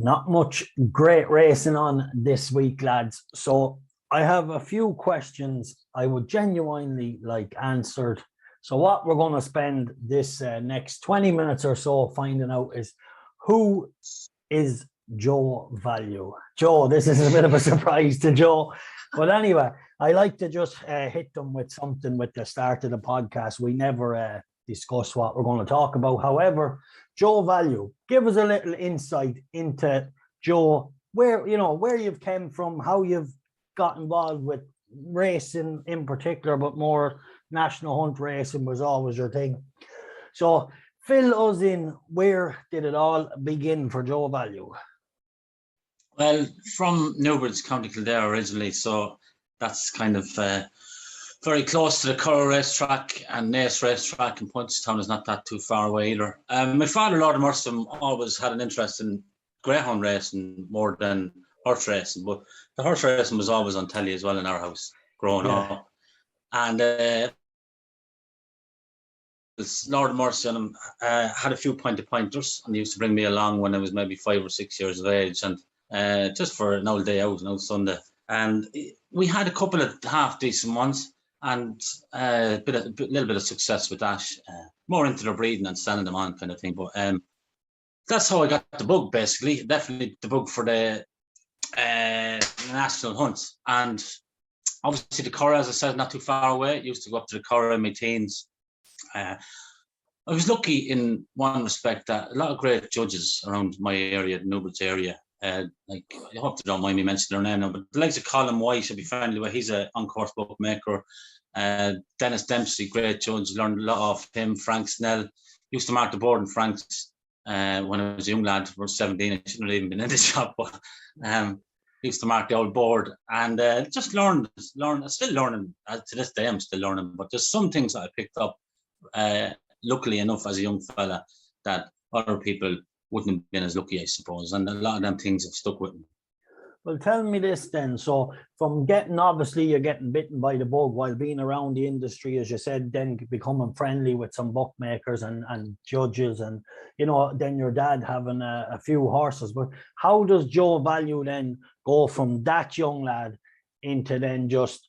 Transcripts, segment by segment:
Not much great racing on this week, lads. So I have a few questions I would genuinely like answered. So what we're going to spend this next 20 minutes or so finding out is who is Joe Value. Joe, this is a bit of a surprise to Joe. But anyway, I like to just hit them with something with the start of the podcast. We never discuss what we're going to talk about. However, Joe Value, give us a little insight into Joe, where you've came from, how you've got involved with racing in particular, but more national hunt racing was always your thing. So fill us in, where did it all begin for Joe Value? Well, from Newbridge, County Kildare originally, so that's kind of very close to the Curra racetrack, and Naas racetrack in Puntingtown is not that too far away either. My father, Lord of Mercy, always had an interest in greyhound racing more than horse racing, but the horse racing was always on telly as well in our house growing up. And Lord of Mercy on him had a few pointers, and he used to bring me along when I was maybe 5 or 6 years of age, and just for an old day out, an old Sunday. And we had a couple of half decent ones, and a little bit of success with that. More into their breeding and selling them on kind of thing. But that's how I got the bug, basically. Definitely the bug for the national hunts. And obviously the Curra, as I said, not too far away. I used to go up to the Curra in my teens. I was lucky in one respect that a lot of great judges around my area, the Newbridge area, like, I hope they don't mind me mentioning their name now, but the likes of Colin White, should be friendly with. He's an on-course bookmaker. Dennis Dempsey, great judge, learned a lot off him. Frank Snell, used to mark the board in Frank's when I was a young lad, I was 17. I shouldn't have even been in the shop, but used to mark the old board, and just learned. I'm still learning, to this day I'm still learning, but there's some things that I picked up, luckily enough as a young fella, that other people wouldn't have been as lucky, I suppose, and a lot of them things have stuck with me. Well, tell me this then. So from obviously you're getting bitten by the bug while being around the industry, as you said, then becoming friendly with some bookmakers and judges, and, then your dad having a few horses. But how does Joe Value then go from that young lad into then just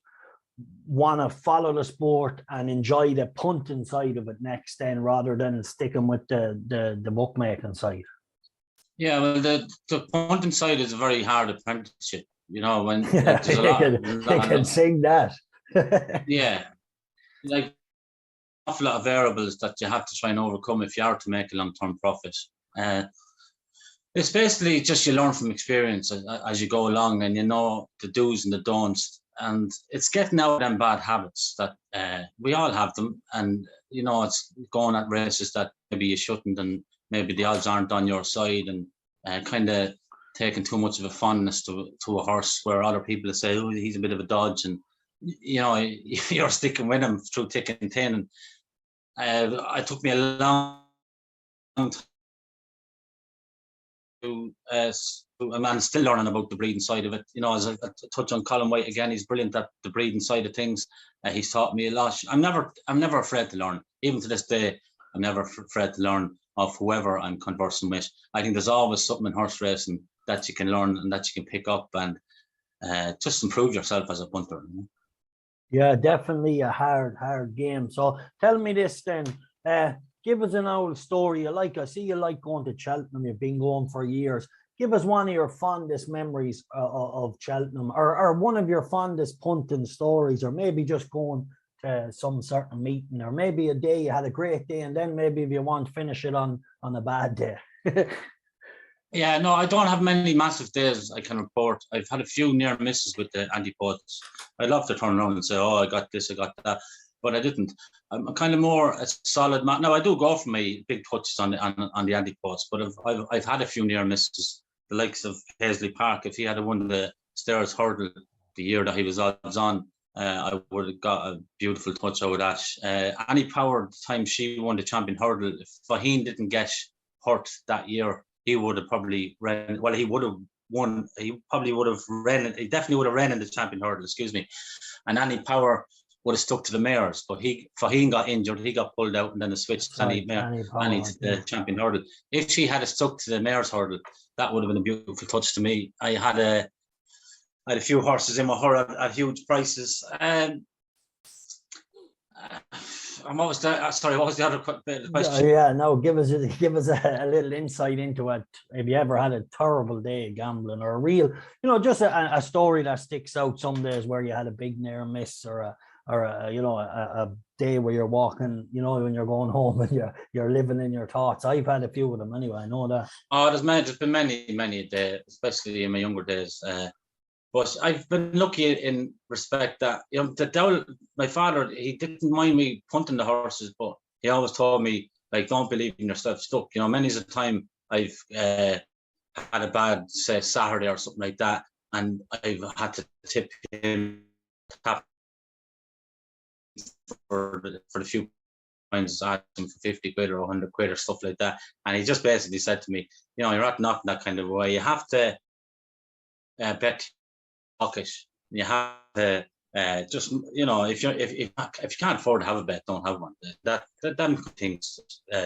want to follow the sport and enjoy the punting side of it next then, rather than sticking with the bookmaking side? Yeah, well, the punting side is a very hard apprenticeship, when there's a lot, they can sing that. Yeah, like an awful lot of variables that you have to try and overcome if you are to make a long-term profit. It's basically just you learn from experience as you go along, and the do's and the don'ts, and it's getting out of them bad habits that we all have them, and it's going at races that maybe you shouldn't, and maybe the odds aren't on your side, and kind of taking too much of a fondness to a horse, where other people say, oh, he's a bit of a dodge, and you're sticking with him through thick and thin. And it took me a long time to I'm still learning about the breeding side of it. As I touch on Colin White again, he's brilliant at the breeding side of things. He's taught me a lot. I'm never afraid to learn. Even to this day, I'm never afraid to learn of whoever I'm conversing with. I think there's always something in horse racing that you can learn and that you can pick up, and just improve yourself as a punter. Yeah, definitely a hard game. So tell me this then. Give us an old story. I see you like going to Cheltenham. You've been going for years. Give us one of your fondest memories of Cheltenham, or one of your fondest punting stories, or maybe just going to some certain meeting, or maybe a day you had a great day, and then maybe if you want, finish it on a bad day. Yeah, no, I don't have many massive days I can report. I've had a few near misses with the antipodes. I'd love to turn around and say, oh, I got this, I got that, but I didn't. I'm kind of more a solid man. Now, I do go for my big touches on the antipodes, but I've had a few near misses. The likes of Paisley Park, if he had won the Stairs Hurdle the year that he was odds on, I would have got a beautiful touch over that. Annie Power, the time she won the Champion Hurdle, if Faheen didn't get hurt that year, he would have probably ran. Well, he would have won. He probably would have ran. He definitely would have ran in the Champion Hurdle. Excuse me. And Annie Power would have stuck to the mares, but Faheen got injured, he got pulled out, and then the switch to Annie to the champion hurdle. If she had stuck to the mares hurdle, that would have been a beautiful touch to me. I had a few horses in my hurl at huge prices. I'm always sorry. What was the other bit of the question? Yeah, no. Give us a little insight into it. Have you ever had a terrible day gambling, or a real, just a story that sticks out? Some days where you had a big near miss, or a day where you're walking, when you're going home and you're living in your thoughts. I've had a few of them anyway. I know that. Oh, there's been many a day, especially in my younger days. But I've been lucky in respect that, my father, he didn't mind me punting the horses, but he always told me, like, don't believe in yourself, stuck. Many's a time I've had a bad, say, Saturday or something like that, and I've had to tip him for the few points, I asked him for 50 quid or 100 quid or stuff like that. And he just basically said to me, you're not knocking that kind of way. You have to bet pocket. You have to just if you can't afford to have a bet, don't have one. That things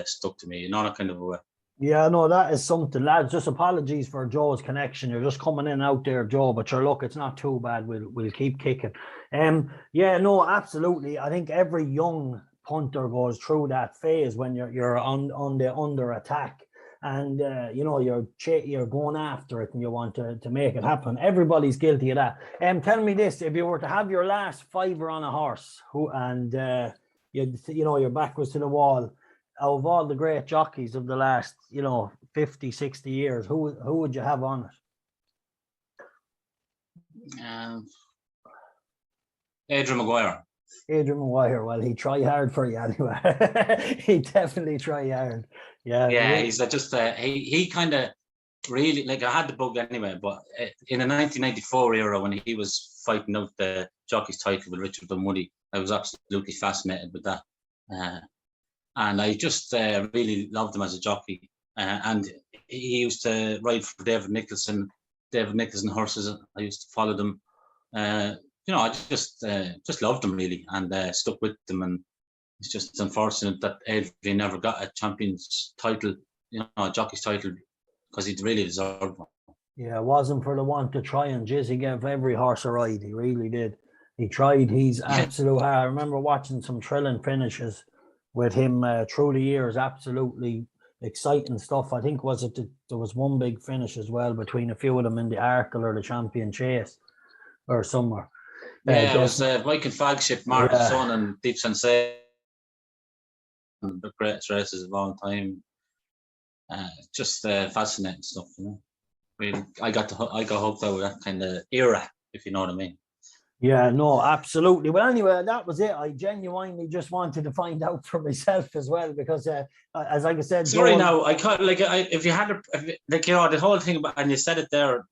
stuck to me, that kind of a way. Yeah, no, that is something, lads. Just apologies for Joe's connection. You're just coming in out there, Joe, but look, it's not too bad. We'll keep kicking. Yeah, no, absolutely. I think every young punter goes through that phase when you're on the under attack. And you're going after it and you want to make it happen. Everybody's guilty of that. Tell me this: if you were to have your last fiver on a horse, your back was to the wall, out of all the great jockeys of the last 50, 60 years, who would you have on it? Adrian Maguire. Adrian Maguire. Well, he tried hard for you anyway. He definitely tried hard. Yeah, he's just he kind of really, like, I had the bug anyway, but in the 1994 era when he was fighting out the jockey's title with Richard Dunwoody, I was absolutely fascinated with that, and I just really loved him as a jockey. And he used to ride for David Nicholson horses. I used to follow them. I just loved them really, and stuck with them. And it's just unfortunate that Adrian never got a champion's title, a jockey's title, because he really deserved one. Yeah, it wasn't for the want to try, and Jizz, he gave every horse a ride. He really did. He tried. He's absolute hard. I remember watching some thrilling finishes with him through the years. Absolutely exciting stuff. I think there was one big finish as well between a few of them in the Arkle or the Champion Chase or somewhere. Yeah, it was Viking Flagship, Mark's Son, and Deep Sensation, the greatest races of all time. Just fascinating stuff, Really, I got hooked out with that kind of era, if you know what I mean. Yeah, no, absolutely. Well, anyway, that was it. I genuinely just wanted to find out for myself as well, because as like I said, sorry, now I can't, if you had the whole thing about, and you said it there,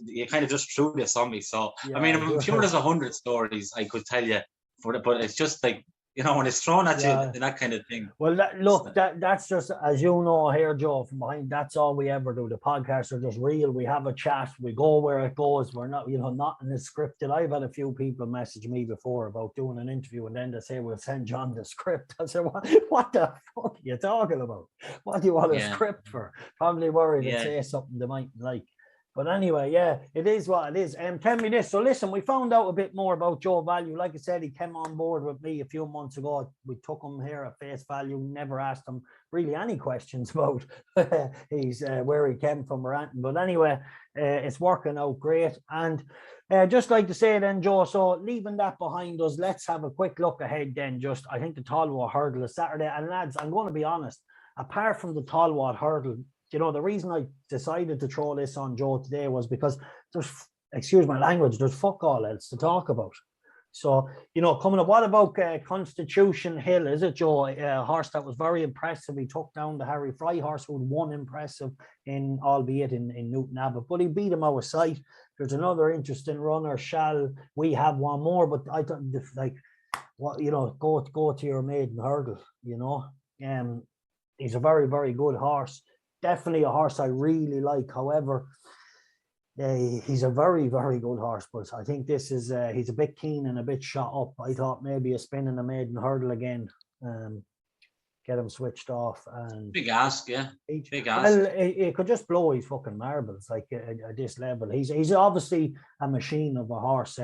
you kind of just threw this on me. So yeah, I mean, I'm sure there's 100 stories I could tell you for it, but it's just like, when it's thrown at you, that kind of thing. Well, that's just, as you know here, Joe, from behind, that's all we ever do. The podcasts are just real. We have a chat. We go where it goes. We're not, not in the scripted. I've had a few people message me before about doing an interview, and then they say, we'll send John the script. I said, what the fuck are you talking about? What do you want a script for? Probably worried to say something they might like. But anyway, yeah, it is what it is. Tell me this. So listen, we found out a bit more about Joe Value. Like I said, he came on board with me a few months ago. We took him here at face value, never asked him really any questions about where he came from or anything. But anyway, it's working out great. And just like to say then, Joe, so leaving that behind us, let's have a quick look ahead then. I think the Tallwad Hurdle is Saturday. And lads, I'm going to be honest, apart from the Tallwad Hurdle, the reason I decided to throw this on Joe today was because there's, excuse my language, there's fuck all else to talk about. So, coming up, what about Constitution Hill? Is it, Joe? A horse that was very impressive. He took down the Harry Fry horse, who won impressive albeit in Newton Abbot, but he beat him out of sight. There's another interesting runner. Shall we have one more? But I thought, go to your maiden hurdle, he's a very, very good horse. Definitely a horse I really like. However, Yeah, he's a very, very good horse, but I think this is he's a bit keen and a bit shot up. I thought maybe a spin in the maiden hurdle again, get him switched off, and Big ask, yeah. Big ask. well, it could just blow his fucking marbles like at this level. He's obviously a machine of a horse.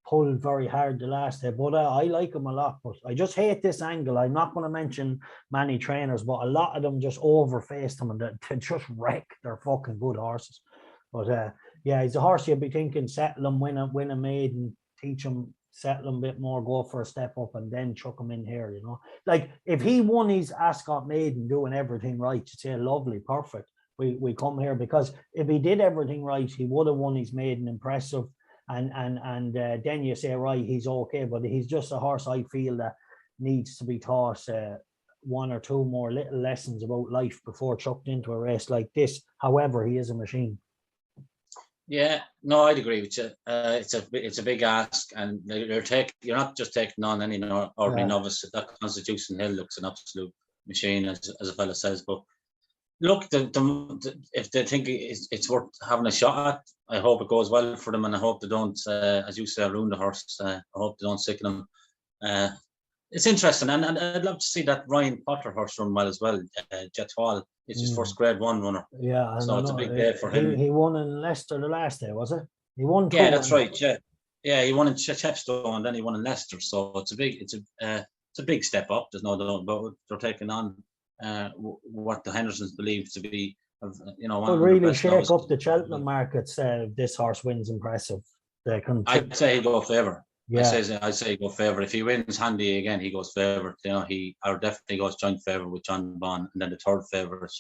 Pulled very hard the last day, but I like him a lot. But I just hate this angle. I'm not going to mention many trainers, but a lot of them just overfaced him and they just wreck their fucking good horses. But yeah, he's a horse you'd be thinking settle him, win a maiden, teach him, settle him a bit more, go for a step up, and then chuck him in here. You know, like if he won his Ascot maiden doing everything right, you'd say lovely, perfect. We come here because if he did everything right, he would have won his maiden impressive. And then you say, right, he's okay, but he's just a horse I feel that needs to be taught one or two more little lessons about life before chucked into a race like this. However, he is a machine. Yeah, no, I'd agree with you. It's a big ask, and you're not just taking on any ordinary novice. That Constitution Hill looks an absolute machine, as a fella says. But look, if they think it's worth having a shot at, I hope it goes well for them, and I hope they don't, as you say, ruin the horse. I hope they don't sicken them. It's interesting, and I'd love to see that Ryan Potter horse run well as well. Jetwall, it's his first Grade 1 runner. Yeah, so it's a big day for him. He won in Leicester the last day, was it? He won. Yeah, that's right. Yeah, he won in Chepstow, and then he won in Leicester. So it's a big step up. There's no doubt about it. They're taking on what the Hendersons believe to be, will really shake up the Cheltenham markets. This horse wins impressive. I'd say he go favourite. Yeah. I'd say he go favourite. If he wins handy again, he goes favourite. He definitely goes joint favourite with John Bond, and then the third favourite,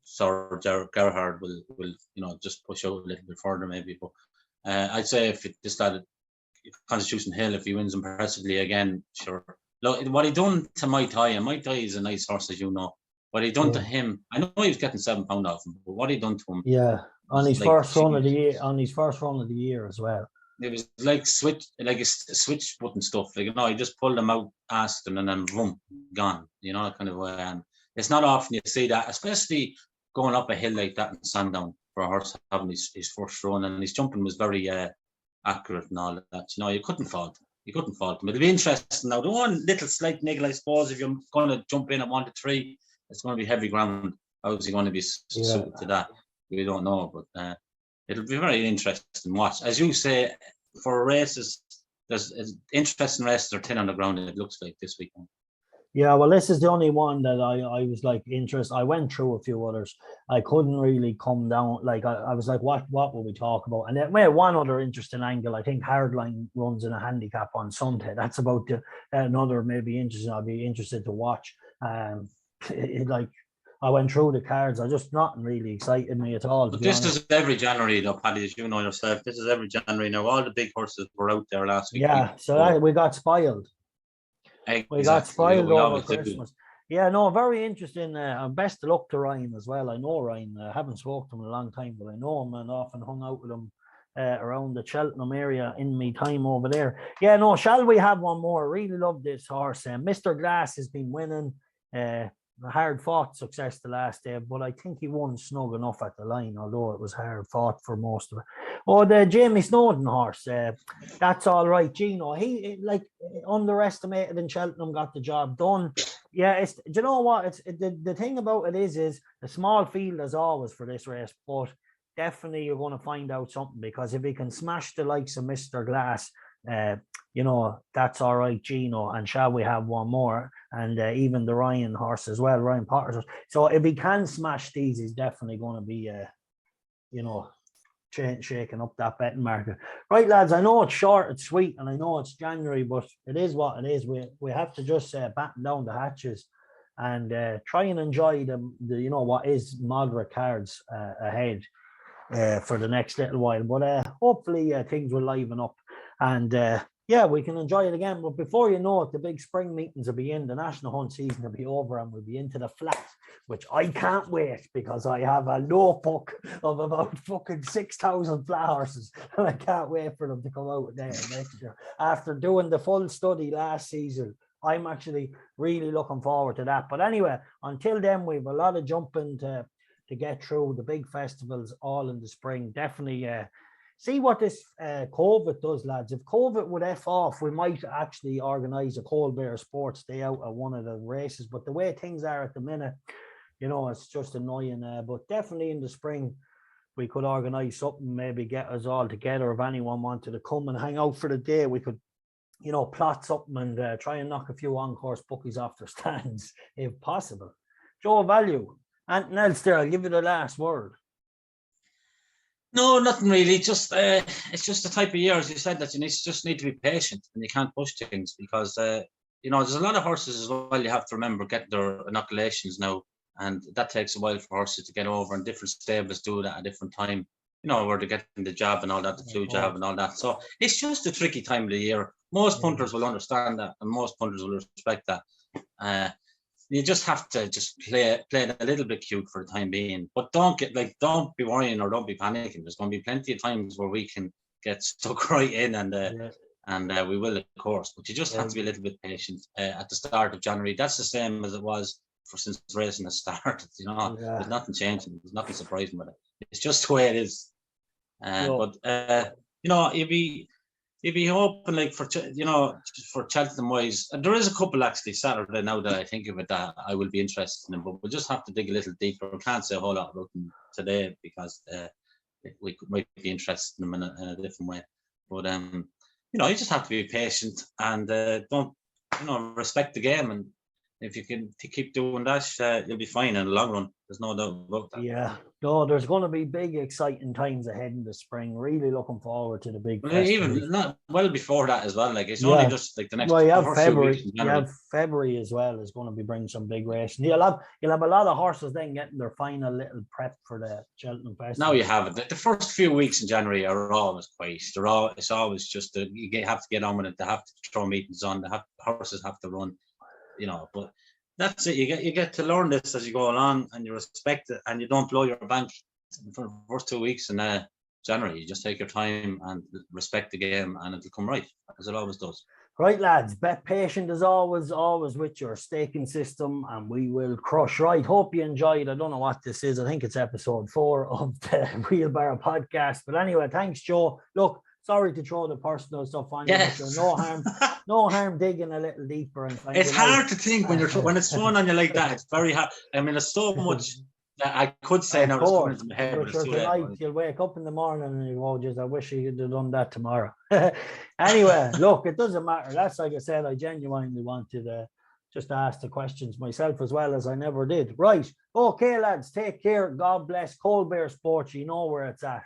Sir Gerhard, will just push out a little bit further maybe. But I'd say if it just started Constitution Hill, if he wins impressively again, sure. Look, what he done to Mai Tai, and Mai Tai is a nice horse, as you know. What he done to him, I know he was getting £7 off him, but what he done to him, on his first run of the year, as well. It was like a switch button stuff. Like, he just pulled him out, asked him, and then boom, gone. Kind of way. And it's not often you see that, especially going up a hill like that in Sandown for a horse having his first run, and his jumping was very accurate and all that. You couldn't fault him. It'll be interesting now. The one little slight niggle, I suppose, if you're going to jump in at 1 to 3, it's going to be heavy ground. How's he going to be suited to that? We don't know, but it'll be very interesting to watch. As you say, for races, there's interesting races are thin on the ground, it looks like this weekend. Yeah, well, this is the only one that I was like interested. I went through a few others. I couldn't really come down. Like I was like, what will we talk about? And then one other interesting angle. I think Hardline runs in a handicap on Sunday. That's about another maybe interesting. I'll be interested to watch. I went through the cards. Nothing really excited me at all. But this is every January, though, Paddy, as you know yourself. This is every January now. All the big horses were out there last week. Yeah, so we got spoiled. Exactly. We got spoiled over Christmas. Yeah, no, very interesting. Best of luck to Ryan as well. I know Ryan. I haven't spoken to him in a long time, but I know him and often hung out with him around the Cheltenham area in my time over there. Yeah, no, shall we have one more? Really love this horse. Mr. Glass has been winning. Hard fought success the last day, but I think he won snug enough at the line, although it was hard fought for most of it. Oh, the Jamie Snowden horse, that's all right. Gino, he underestimated in Cheltenham, got the job done. Yeah, do you know what? It's the thing about it is a small field as always for this race, but definitely you're going to find out something, because if he can smash the likes of Mr. Glass, that's all right, Gino, and shall we have one more? And even the Ryan horse as well, Ryan Potter's horse. So if he can smash these, he's definitely going to be, shaking up that betting market. Right, lads, I know it's short, it's sweet, and I know it's January, but it is what it is. We have to just batten down the hatches and try and enjoy the what is moderate cards ahead for the next little while. But hopefully things will liven up. And we can enjoy it again. But before you know it, the big spring meetings will be in, the national hunt season will be over, and we'll be into the flat, which I can't wait, because I have a notebook of about fucking 6,000 flat horses, and I can't wait for them to come out there next year. After doing the full study last season, I'm actually really looking forward to that. But anyway, until then, we have a lot of jumping to to get through the big festivals all in the spring. Definitely see what this COVID does, lads. If COVID would F off, we might actually organise a Cold Bear Sports Day out at one of the races. But the way things are at the minute, you know, it's just annoying. But definitely in the spring, we could organise something, maybe get us all together. If anyone wanted to come and hang out for the day, we could, you know, plot something and try and knock a few on-course bookies off their stands, if possible. Joe Value, anything else there? I'll give you the last word. No, nothing really. Just it's just the type of year, as you said, that you just need to be patient and you can't push things because you know, there's a lot of horses as well. You have to remember getting their inoculations now, and that takes a while for horses to get over, and different stables do that at a different time. You know, where they're getting the jab and all that, the flu jab and all that. So it's just a tricky time of the year. Most punters will understand that, and most punters will respect that. You just have to just play a little bit cute for the time being, but don't be worrying or don't be panicking. There's going to be plenty of times where we can get stuck right in, and we will, of course. But you just have to be a little bit patient at the start of January. That's the same as it was since racing has started. You know, there's nothing changing. There's nothing surprising with it. It's just the way it is. But you know, you'd be hoping, like, for Cheltenham wise, and there is a couple actually Saturday now that I think of it that I will be interested in, but we'll just have to dig a little deeper. I can't say a whole lot about them today because we might be interested in them in a different way. But you know, you just have to be patient and don't, you know, respect the game, and if you can keep doing that, you'll be fine in the long run. There's no doubt about that. Yeah, no, there's going to be big, exciting times ahead in the spring. Really looking forward to the big. Well, even not well before that as well. Like, it's only just like the next. Well, you have February. You have February as well. Is going to be bringing some big racing. You'll have a lot of horses then getting their final little prep for the Cheltenham Festival. Now you have it. The first few weeks in January are always quiet. It's always just you have to get on with it. They have to throw meetings on. Horses have to run. You know, but that's it. You get to learn this as you go along, and you respect it, and you don't blow your bank for the first 2 weeks in January. You just take your time and respect the game, and it'll come right, as it always does. Right, lads. Be patient as always with your staking system, and we will crush. Right. Hope you enjoyed. I don't know what this is. I think it's episode 4 of the Wheelbarrow podcast. But anyway, thanks, Joe. Look, sorry to throw the personal stuff on you. But no harm digging a little deeper. And it's hard to think when it's thrown on you like that. It's very hard. I mean, there's so much that I could say now that's coming into my head. But tonight, you'll wake up in the morning and you go, "Just I wish you could have done that tomorrow." Anyway, look, it doesn't matter. That's, like I said, I genuinely wanted to just ask the questions myself as well, as I never did. Right. Okay, lads, take care. God bless. Cold Bear Sports. You know where it's at.